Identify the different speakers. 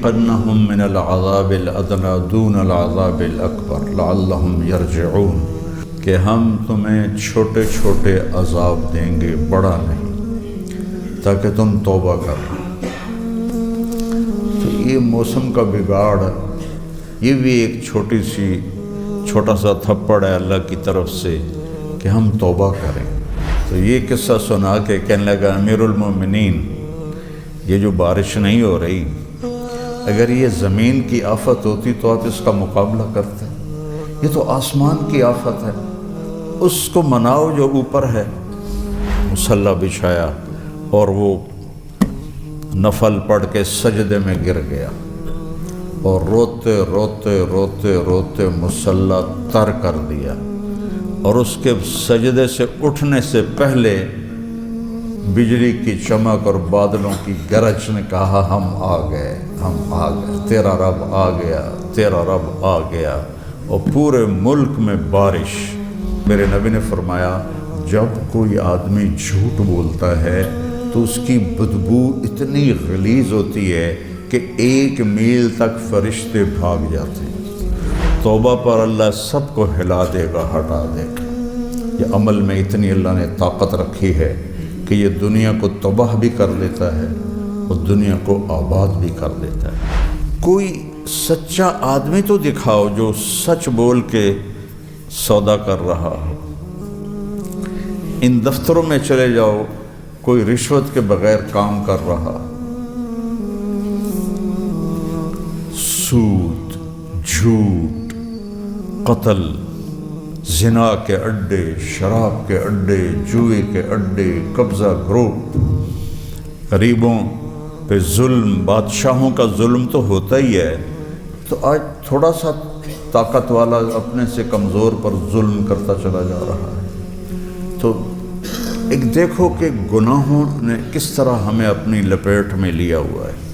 Speaker 1: لنذيقنهم من العذاب الأدنى دون العذاب الأكبر لعلهم يرجعون، کہ ہم تمہیں چھوٹے چھوٹے عذاب دیں گے، بڑا نہیں، تاکہ تم توبہ کرو۔ تو یہ موسم کا بگاڑ، یہ بھی ایک چھوٹا سا تھپڑ ہے اللہ کی طرف سے کہ ہم توبہ کریں۔ تو یہ قصہ سنا کے کہنے لگا امیر المومنین، یہ جو بارش نہیں ہو رہی، اگر یہ زمین کی آفت ہوتی تو آپ اس کا مقابلہ کرتے، یہ تو آسمان کی آفت ہے، اس کو مناؤ جو اوپر ہے۔ مصلی بچھایا اور وہ نفل پڑھ کے سجدے میں گر گیا، اور روتے روتے روتے روتے مصلی تر کر دیا، اور اس کے سجدے سے اٹھنے سے پہلے بجلی کی چمک اور بادلوں کی گرج نے کہا ہم آ گئے، ہم آ گئے، تیرا رب آ گیا، تیرا رب آ گیا، اور پورے ملک میں بارش۔ میرے نبی نے فرمایا جب کوئی آدمی جھوٹ بولتا ہے تو اس کی بدبو اتنی غلیظ ہوتی ہے کہ 1 میل تک فرشتے بھاگ جاتے ہیں۔ توبہ پر اللہ سب کو ہلا دے گا، ہٹا دے گا۔ یہ عمل میں اتنی اللہ نے طاقت رکھی ہے کہ یہ دنیا کو تباہ بھی کر دیتا ہے اور دنیا کو آباد بھی کر دیتا ہے۔ کوئی سچا آدمی تو دکھاؤ جو سچ بول کے سودا کر رہا ہو۔ ان دفتروں میں چلے جاؤ، کوئی رشوت کے بغیر کام کر رہا، سود، جھوٹ، قتل، زنا کے اڈے، شراب کے اڈے، جوئے کے اڈے، قبضہ گروپ، غریبوں پہ ظلم، بادشاہوں کا ظلم تو ہوتا ہی ہے۔ تو آج تھوڑا سا طاقت والا اپنے سے کمزور پر ظلم کرتا چلا جا رہا ہے۔ تو ایک دیکھو کہ گناہوں نے کس طرح ہمیں اپنی لپیٹ میں لیا ہوا ہے۔